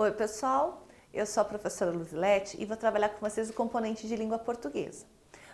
Oi pessoal, eu sou a professora Luzilete e vou trabalhar com vocês o componente de língua portuguesa.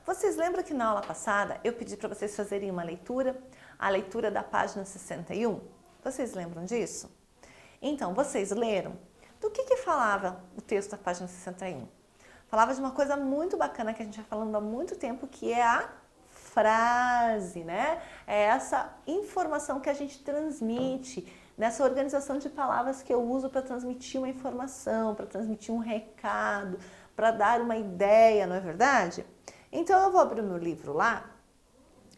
Vocês lembram que na aula passada eu pedi para vocês fazerem uma leitura, a leitura da página 61? Vocês lembram disso? Então, vocês leram? Do que falava o texto da página 61? Falava de uma coisa muito bacana que a gente vai falando há muito tempo, que é a frase, né? É essa informação que a gente transmite, nessa organização de palavras que eu uso para transmitir uma informação, para transmitir um recado, para dar uma ideia, não é verdade? Então eu vou abrir o meu livro lá,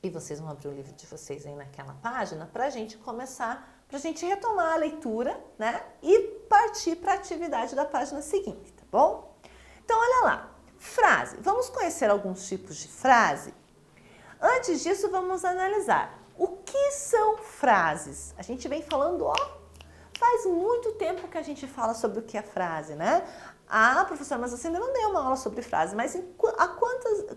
e vocês vão abrir o livro de vocês aí naquela página, para a gente começar, para a gente retomar a leitura, né? E partir para a atividade da página seguinte, tá bom? Então olha lá, frase. Vamos conhecer alguns tipos de frase? Antes disso, vamos analisar. O que são frases? A gente vem falando, faz muito tempo que a gente fala sobre o que é frase, né? Ah, professora, mas você ainda não deu uma aula sobre frase, mas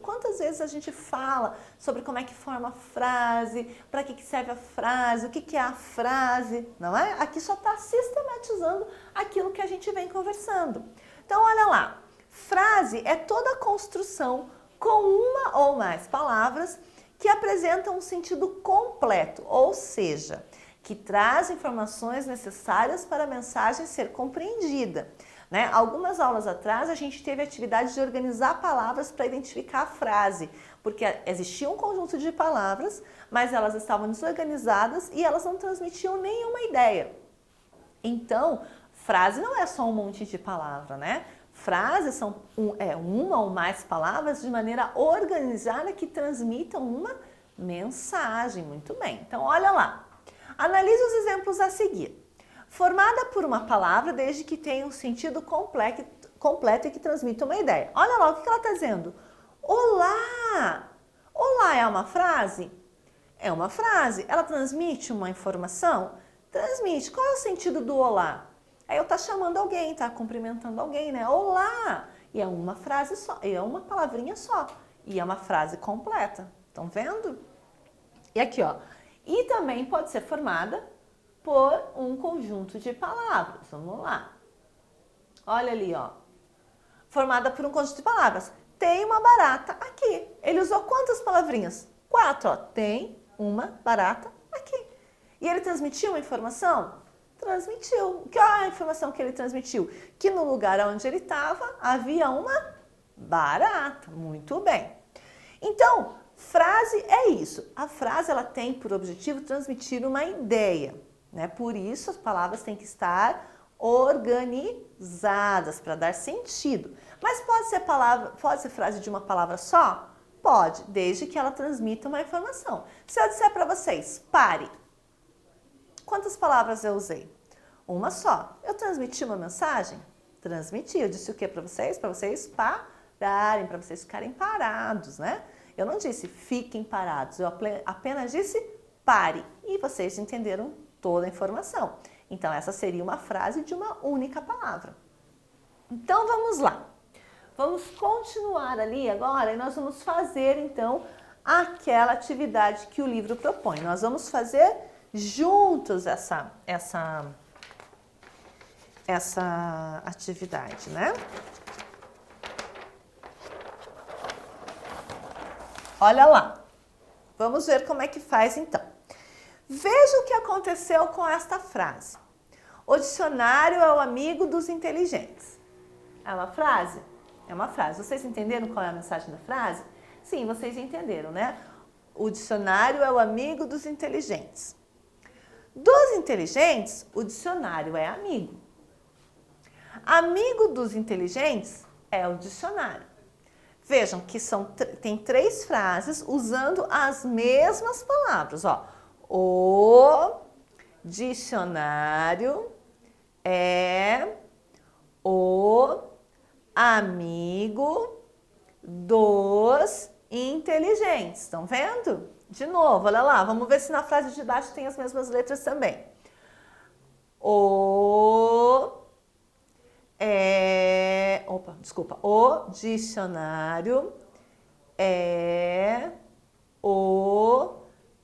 quantas vezes a gente fala sobre como é que forma a frase, para que serve a frase, o que é a frase, não é? Aqui só está sistematizando aquilo que a gente vem conversando. Então, olha lá, frase é toda a construção com uma ou mais palavras que apresentam um sentido completo, ou seja, que traz informações necessárias para a mensagem ser compreendida. Né? Algumas aulas atrás a gente teve a atividade de organizar palavras para identificar a frase, porque existia um conjunto de palavras, mas elas estavam desorganizadas e elas não transmitiam nenhuma ideia. Então, frase não é só um monte de palavra, né? Frases são uma ou mais palavras de maneira organizada que transmitam uma mensagem. Muito bem. Então, olha lá. Analise os exemplos a seguir. Formada por uma palavra desde que tenha um sentido completo e que transmita uma ideia. Olha lá o que ela está dizendo. Olá! Olá é uma frase? É uma frase. Ela transmite uma informação? Transmite. Qual é o sentido do olá? Aí eu tá chamando alguém, tá cumprimentando alguém, né? Olá! E é uma frase só, é uma palavrinha só. E é uma frase completa. Estão vendo? E aqui, ó. E também pode ser formada por um conjunto de palavras. Vamos lá. Olha ali, ó. Formada por um conjunto de palavras. Tem uma barata aqui. Ele usou quantas palavrinhas? 4, ó. Tem uma barata aqui. E ele transmitiu uma informação? Transmitiu. Qual é a informação que ele transmitiu? Que no lugar onde ele estava havia uma barata. Muito bem. Então, frase é isso. A frase ela tem por objetivo transmitir uma ideia, né? Por isso as palavras têm que estar organizadas para dar sentido. Mas pode ser frase de uma palavra só? Pode, desde que ela transmita uma informação. Se eu disser para vocês, pare. Quantas palavras eu usei? Uma só. Eu transmiti uma mensagem? Transmiti. Eu disse o que para vocês? Para vocês pararem, para vocês ficarem parados, né? Eu não disse fiquem parados, eu apenas disse pare. E vocês entenderam toda a informação. Então, essa seria uma frase de uma única palavra. Então, vamos lá. Vamos continuar ali agora e nós vamos fazer, então, aquela atividade que o livro propõe. Nós vamos fazer juntos essa atividade, né? Olha lá. Vamos ver como é que faz então. Veja o que aconteceu com esta frase. O dicionário é o amigo dos inteligentes. É uma frase? É uma frase. Vocês entenderam qual é a mensagem da frase? Sim, vocês entenderam, né? O dicionário é o amigo dos inteligentes. Dos inteligentes, o dicionário é amigo. Amigo dos inteligentes é o dicionário. Vejam que tem 3 frases usando as mesmas palavras. Ó. O dicionário é o amigo dos inteligentes. Estão vendo? De novo, olha lá, vamos ver se na frase de baixo tem as mesmas letras também. O dicionário é o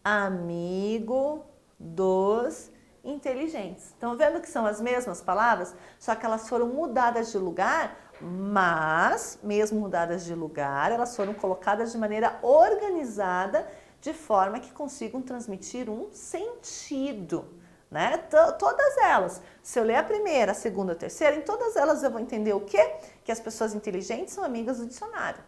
amigo dos inteligentes. Estão vendo que são as mesmas palavras, só que elas foram mudadas de lugar, mas, mesmo mudadas de lugar, elas foram colocadas de maneira organizada, de forma que consigam transmitir um sentido, né? Todas elas. Se eu ler a primeira, a segunda, a terceira, em todas elas eu vou entender o quê? Que as pessoas inteligentes são amigas do dicionário,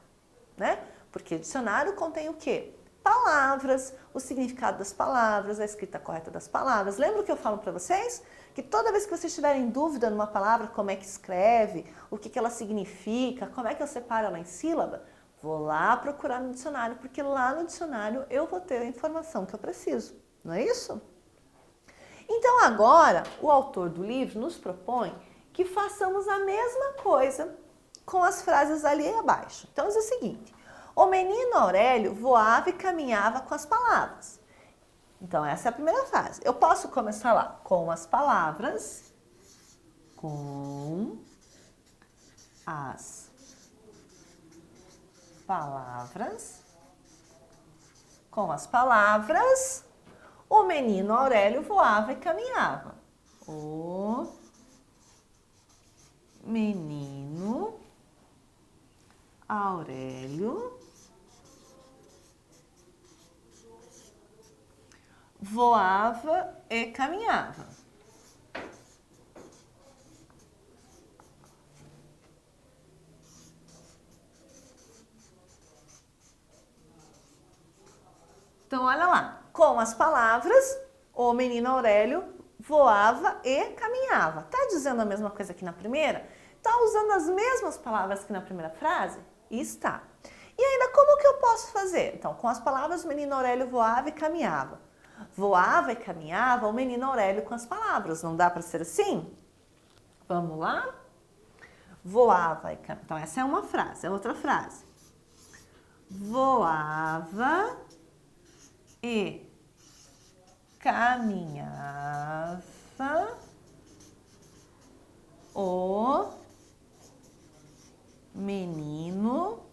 né? Porque o dicionário contém o quê? Palavras, o significado das palavras, a escrita correta das palavras. Lembra que eu falo para vocês? Que toda vez que vocês tiverem dúvida numa palavra, como é que escreve, o que ela significa, como é que eu separo ela em sílaba, vou lá procurar no dicionário, porque lá no dicionário eu vou ter a informação que eu preciso, não é isso? Então agora, o autor do livro nos propõe que façamos a mesma coisa com as frases ali abaixo. Então diz o seguinte: o menino Aurélio voava e caminhava com as palavras. Então essa é a primeira frase. Eu posso começar lá com as palavras, com as palavras, com as palavras, o menino Aurélio voava e caminhava. O menino Aurélio voava e caminhava. Então, olha lá. Com as palavras, o menino Aurélio voava e caminhava. Tá dizendo a mesma coisa que na primeira? Tá usando as mesmas palavras que na primeira frase? Está. E ainda, como que eu posso fazer? Então, com as palavras, o menino Aurélio voava e caminhava. Voava e caminhava o menino Aurélio com as palavras. Não dá para ser assim? Vamos lá? Voava e caminhava. Então, essa é uma frase, é outra frase. Voava e caminhava o menino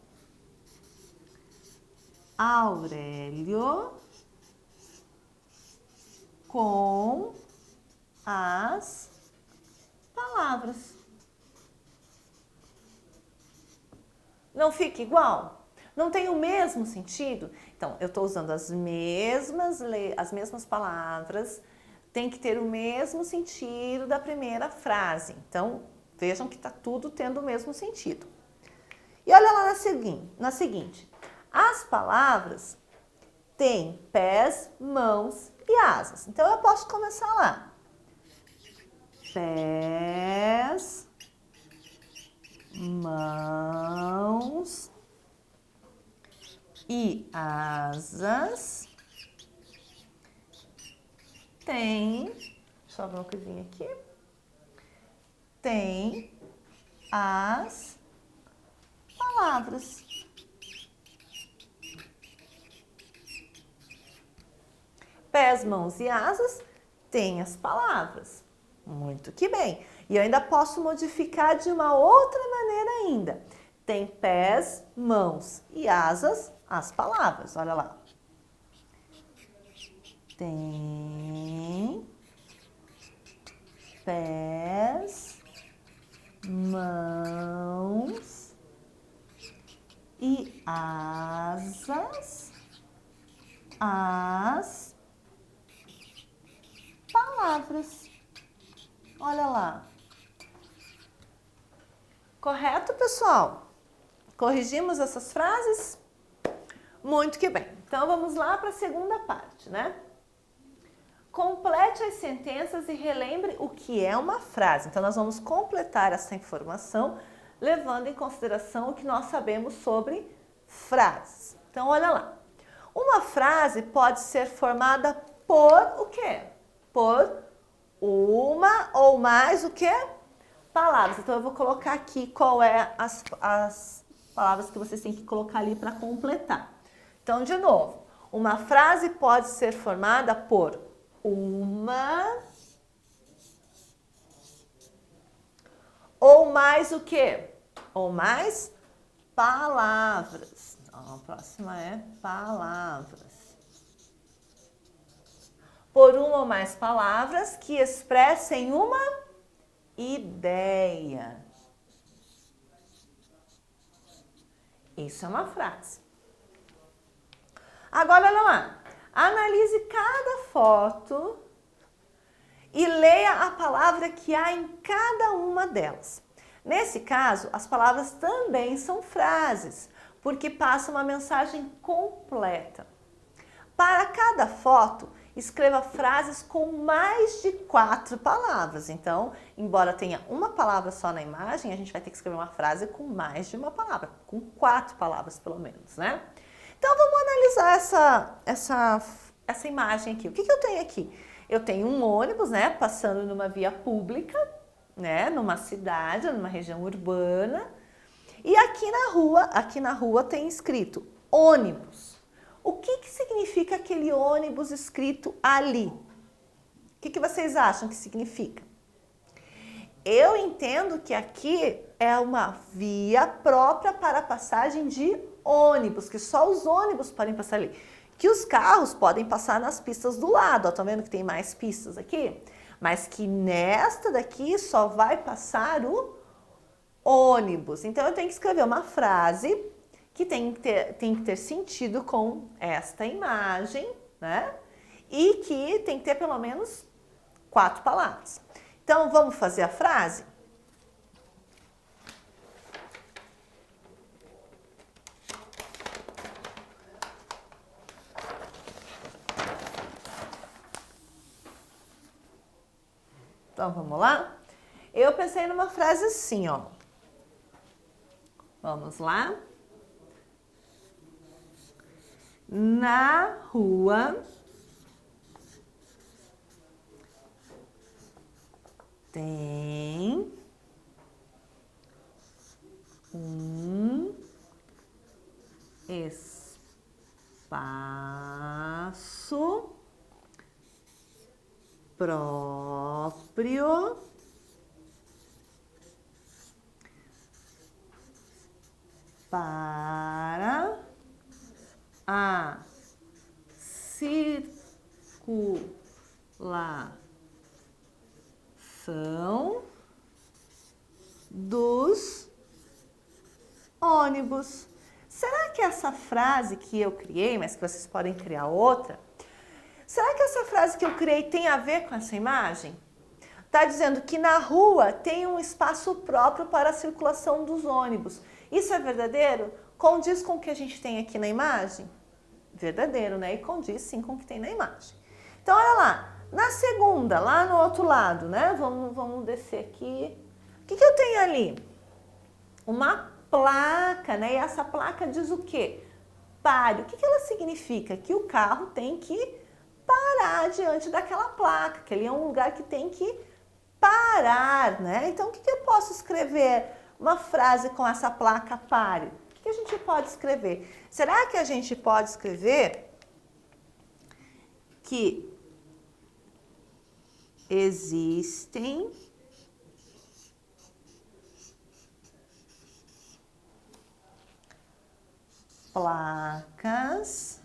Aurélio com as palavras. Não fica igual? Não tem o mesmo sentido? Então, eu estou usando as mesmas palavras, tem que ter o mesmo sentido da primeira frase. Então, vejam que está tudo tendo o mesmo sentido. E olha lá na seguinte. As palavras têm pés, mãos e asas. Então, eu posso começar lá. Pés, mãos e asas. Tem, deixa eu ver uma coisinha aqui. Tem as palavras. Pés, mãos e asas tem as palavras. Muito que bem. E eu ainda posso modificar de uma outra maneira ainda. Tem pés, mãos e asas as palavras. Olha lá. Tem pés, mãos e asas as palavras. Olha lá. Correto, pessoal? Corrigimos essas frases? Muito que bem. Então, vamos lá para a segunda parte, né? Complete as sentenças e relembre o que é uma frase. Então, nós vamos completar essa informação levando em consideração o que nós sabemos sobre frases. Então, olha lá. Uma frase pode ser formada por o quê? Por uma ou mais o quê? Palavras. Então, eu vou colocar aqui qual é as palavras que vocês têm que colocar ali para completar. Então, de novo, uma frase pode ser formada por uma ou mais o quê? Ou mais palavras. Então, a próxima é palavras. por uma ou mais palavras que expressem uma ideia. Isso é uma frase. Agora, olha lá. Analise cada foto e leia a palavra que há em cada uma delas. Nesse caso, as palavras também são frases, porque passam uma mensagem completa. Para cada foto, escreva frases com mais de 4 palavras. Então, embora tenha uma palavra só na imagem, a gente vai ter que escrever uma frase com mais de uma palavra, com 4 palavras pelo menos, né? Então, vamos analisar essa imagem aqui. O que eu tenho aqui? Eu tenho um ônibus, né, passando numa via pública, né, numa cidade, numa região urbana. E aqui na rua tem escrito ônibus. O que significa aquele ônibus escrito ali? O que vocês acham que significa? Eu entendo que aqui é uma via própria para a passagem de ônibus, que só os ônibus podem passar ali. Que os carros podem passar nas pistas do lado, ó, tá vendo que tem mais pistas aqui? Mas que nesta daqui só vai passar o ônibus. Então eu tenho que escrever uma frase que tem que ter sentido com esta imagem, né? E que tem que ter pelo menos 4 palavras. Então vamos fazer a frase? Então vamos lá? Eu pensei numa frase assim, ó. Vamos lá? Na rua tem um espaço próprio para a circulação dos ônibus. Será que essa frase que eu criei, mas que vocês podem criar outra, será que essa frase que eu criei tem a ver com essa imagem? Está dizendo que na rua tem um espaço próprio para a circulação dos ônibus. Isso é verdadeiro? Condiz com o que a gente tem aqui na imagem? Verdadeiro, né? E condiz sim com o que tem na imagem. Então, olha lá. Na segunda, lá no outro lado, né? Vamos descer aqui. O que eu tenho ali? Uma placa, né? E essa placa diz o quê? Pare. O que ela significa? Que o carro tem que parar diante daquela placa, que ali é um lugar que tem que parar, né? Então, o que eu posso escrever? Uma frase com essa placa pare. O que a gente pode escrever? Será que a gente pode escrever que existem placas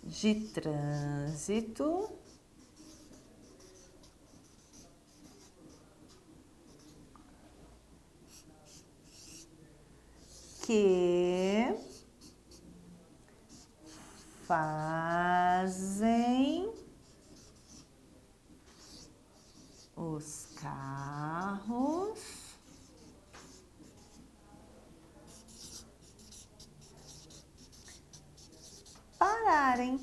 de trânsito que fazem os carros pararem.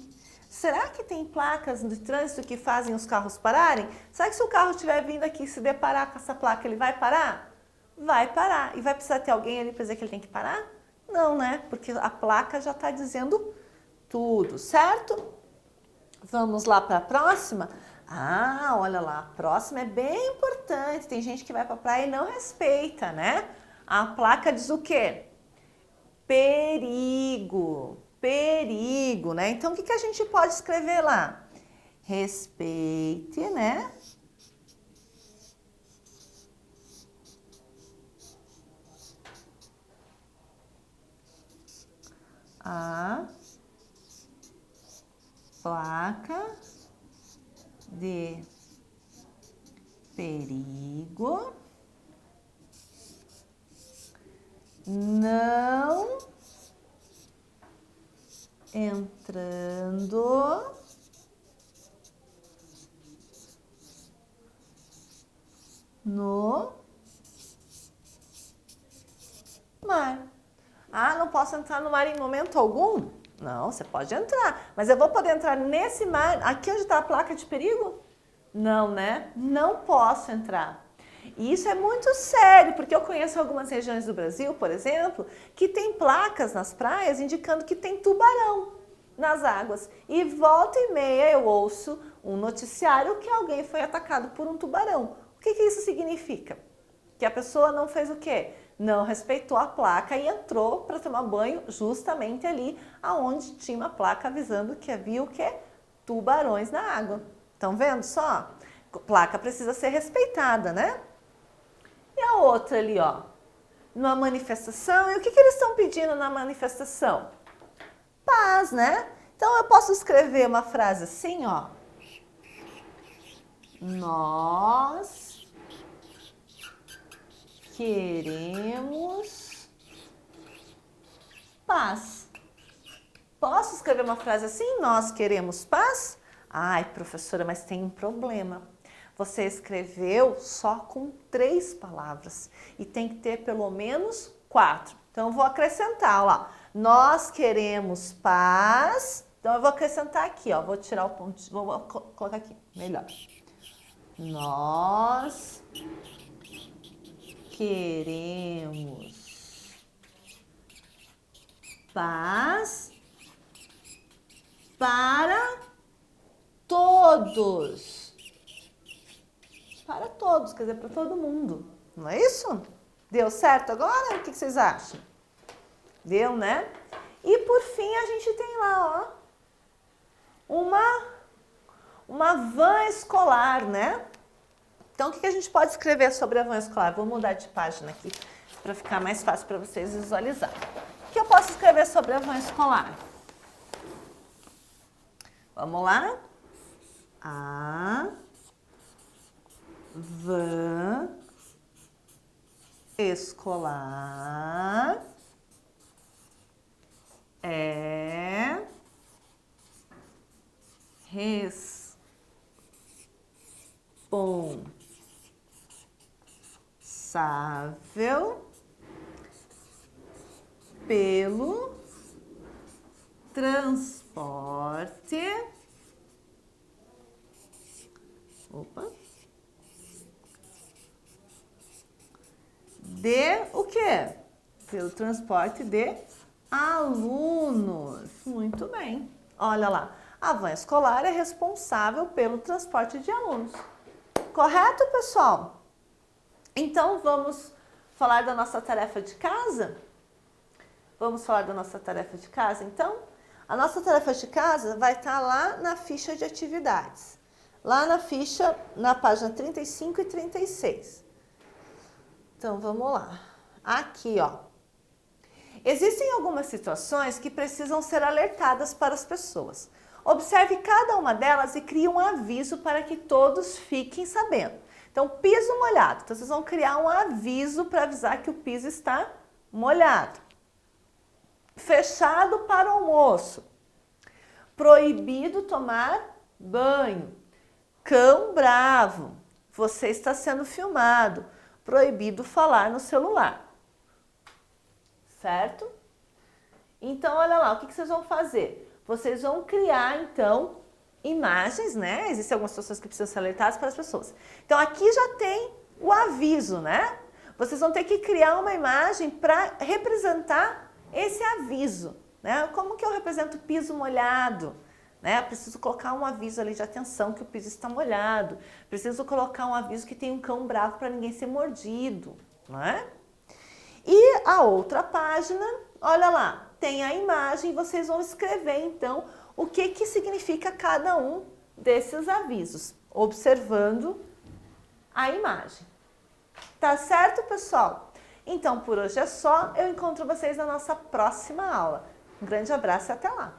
Será que tem placas de trânsito que fazem os carros pararem? Será que se o carro estiver vindo aqui e se deparar com essa placa, ele vai parar? Vai parar. E vai precisar ter alguém ali para dizer que ele tem que parar? Não, né? Porque a placa já está dizendo tudo, certo? Vamos lá para a próxima? Ah, olha lá, a próxima é bem importante. Tem gente que vai para a praia e não respeita, né? A placa diz o quê? Perigo. Perigo, né? Então, o que a gente pode escrever lá? Respeite, né? A placa de perigo não entrando no mar. Ah, não posso entrar no mar em momento algum? Não, você pode entrar, mas eu vou poder entrar nesse mar, aqui onde está a placa de perigo? Não, né? Não posso entrar. E isso é muito sério, porque eu conheço algumas regiões do Brasil, por exemplo, que tem placas nas praias indicando que tem tubarão nas águas. E volta e meia eu ouço um noticiário que alguém foi atacado por um tubarão. O que isso significa? Que a pessoa não fez o quê? Não respeitou a placa e entrou para tomar banho justamente ali aonde tinha uma placa avisando que havia o quê? Tubarões na água. Estão vendo só? A placa precisa ser respeitada, né? E a outra ali, ó, numa manifestação, e o que eles estão pedindo na manifestação? Paz, né? Então eu posso escrever uma frase assim, ó. Nós queremos paz. Posso escrever uma frase assim? Nós queremos paz? Ai, professora, mas tem um problema. Você escreveu só com 3 palavras e tem que ter pelo menos 4. Então, eu vou acrescentar, ó. Nós queremos paz. Então, eu vou acrescentar aqui, ó. Vou tirar o ponto, vou colocar aqui, melhor. Nós queremos paz para todos. Para todos, quer dizer, para todo mundo. Não é isso? Deu certo agora? O que vocês acham? Deu, né? E por fim a gente tem lá, ó, uma van escolar, né? Então o que a gente pode escrever sobre a van escolar? Vou mudar de página aqui para ficar mais fácil para vocês visualizarem. O que eu posso escrever sobre a van escolar? Vamos lá? A van escolar é responsável pelo transporte de o quê? Pelo transporte de alunos. Muito bem. Olha lá, a van escolar é responsável pelo transporte de alunos. Correto, pessoal? Então, vamos falar da nossa tarefa de casa? Vamos falar da nossa tarefa de casa, então? A nossa tarefa de casa vai estar lá na ficha de atividades. Lá na ficha, na página 35 e 36. Então, vamos lá. Aqui, ó. Existem algumas situações que precisam ser alertadas para as pessoas. Observe cada uma delas e crie um aviso para que todos fiquem sabendo. Então, piso molhado. Então, vocês vão criar um aviso para avisar que o piso está molhado. Fechado para o almoço. Proibido tomar banho. Cão bravo. Você está sendo filmado. Proibido falar no celular. Certo? Então, olha lá, o que vocês vão fazer? Vocês vão criar, então, imagens, né? Existem algumas situações que precisam ser alertadas para as pessoas. Então, aqui já tem o aviso, né? Vocês vão ter que criar uma imagem para representar esse aviso, né? Como que eu represento o piso molhado? Né? Preciso colocar um aviso ali de atenção que o piso está molhado. Preciso colocar um aviso que tem um cão bravo para ninguém ser mordido, não é? E a outra página, olha lá, tem a imagem, vocês vão escrever então o que significa cada um desses avisos, observando a imagem. Tá certo, pessoal? Então, por hoje é só. Eu encontro vocês na nossa próxima aula. Um grande abraço e até lá!